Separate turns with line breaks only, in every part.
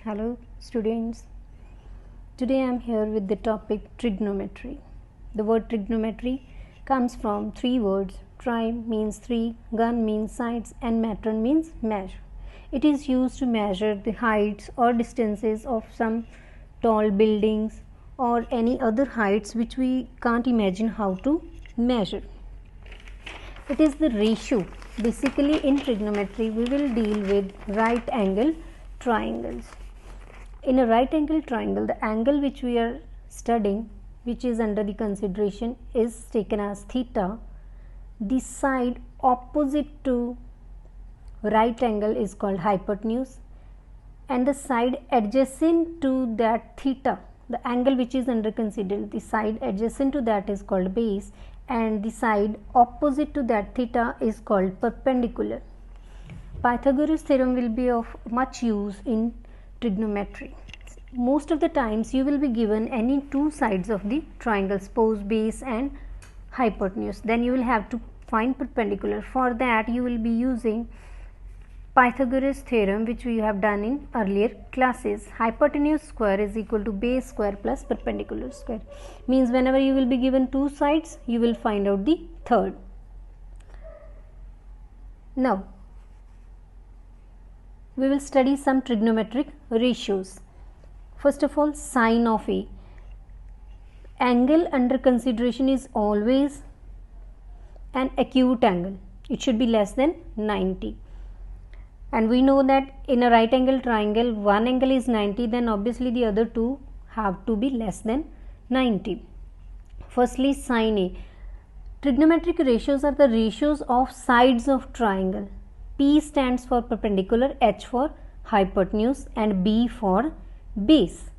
Hello students, today I am here with the topic trigonometry. The word trigonometry comes from three words. Tri means three, gun means sides and metron means measure. It is used to measure the heights or distances of some tall buildings or any other heights which we can't imagine how to measure. It is the ratio. Basically in trigonometry we will deal with right angle triangles. In a right angle triangle, the angle which we are studying, which is under the consideration, is taken as theta. The side opposite to right angle is called hypotenuse, and the side adjacent to that theta, the angle which is under considered, the side adjacent to that is called base, and the side opposite to that theta is called perpendicular. Pythagoras theorem will be of much use in trigonometry. Most of the times you will be given any two sides of the triangle, suppose base and hypotenuse. Then you will have to find perpendicular. For that you will be using Pythagoras theorem, which we have done in earlier classes. Hypotenuse square is equal to base square plus perpendicular square. Means whenever you will be given two sides, you will find out the third. Now we will study some trigonometric ratios. First of all, sine of A. Angle under consideration is always an acute angle. It should be less than 90. And we know that in a right angle triangle, one angle is 90, then obviously the other two have to be less than 90. Firstly, sine A. Trigonometric ratios are the ratios of sides of triangle. P stands for perpendicular, H for hypotenuse, and B for base.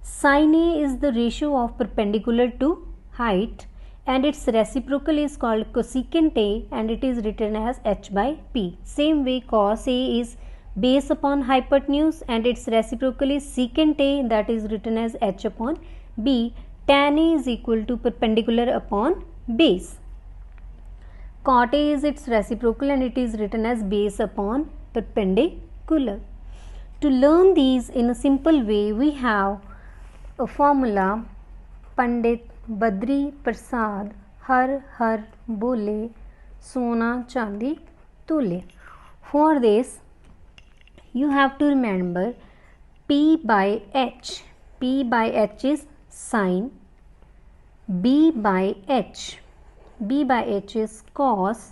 Sine A is the ratio of perpendicular to height, and its reciprocal is called cosecant A, and it is written as H by P. Same way, cos A is base upon hypotenuse, and its reciprocal is secant A, that is written as H upon B. Tan A is equal to perpendicular upon base. Cot A is its reciprocal, and it is written as base upon perpendicular. To learn these in a simple way, we have a formula: Pandit Badri Prasad har har bole, sona chandi tole. For this you have to remember P by H. P by H is sine, B by H is cos,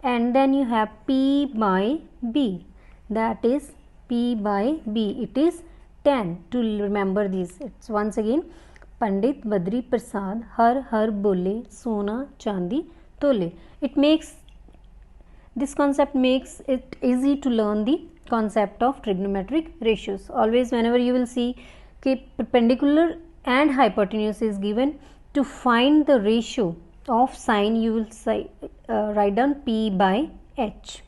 and then you have P by B, that is P by B, it is tan. To remember this, it's once again Pandit Badri Prasad har har bole, sona chandi tole. This concept makes it easy to learn the concept of trigonometric ratios. Always whenever you will see perpendicular and hypotenuse is given, to find the ratio of sine you will say write down P by H.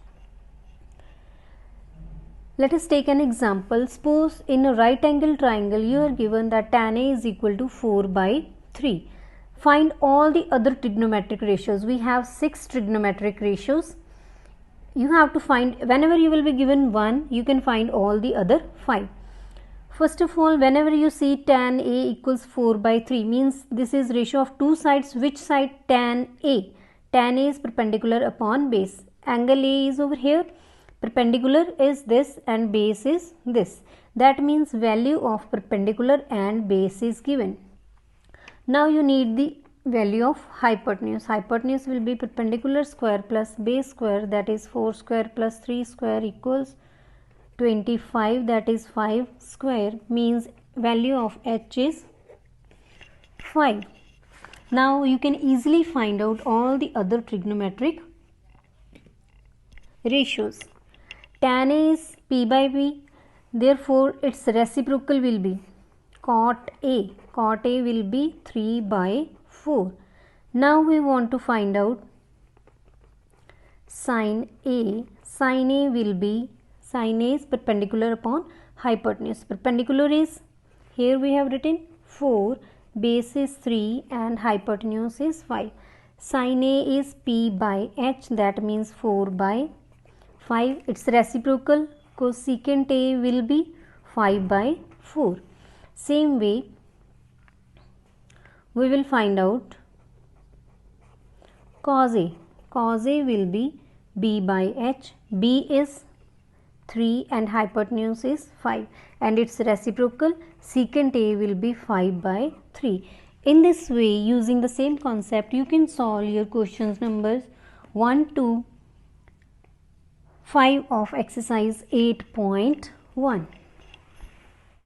Let us take an example. Suppose in a right angle triangle you are given that tan A is equal to 4 by 3. Find all the other trigonometric ratios. We have 6 trigonometric ratios. You have to find, whenever you will be given one, you can find all the other 5. First of all, whenever you see tan A equals 4 by 3, means this is ratio of two sides. Which side? Tan A. Tan A is perpendicular upon base. Angle A is over here, perpendicular is this, and base is this. That means value of perpendicular and base is given. Now you need the value of hypotenuse. Hypotenuse will be perpendicular square plus base square, that is 4 square plus 3 square equals 25, that is 5 square, means value of H is 5. Now you can easily find out all the other trigonometric ratios. Tan A is P by B, therefore its reciprocal will be cot A. Cot A will be 3 by 4. Now we want to find out sine A. Sine A will be, sine A is perpendicular upon hypotenuse. Perpendicular is, here we have written 4, base is 3 and hypotenuse is 5. Sine A is P by H, that means 4 by 5. Its reciprocal cosecant A will be 5 by 4. Same way we will find out cos A. Cos A will be B by H. B is 3 and hypotenuse is 5 and its reciprocal secant A will be 5 by 3. In this way, using the same concept, you can solve your questions numbers 1 to 5 of exercise 8.1.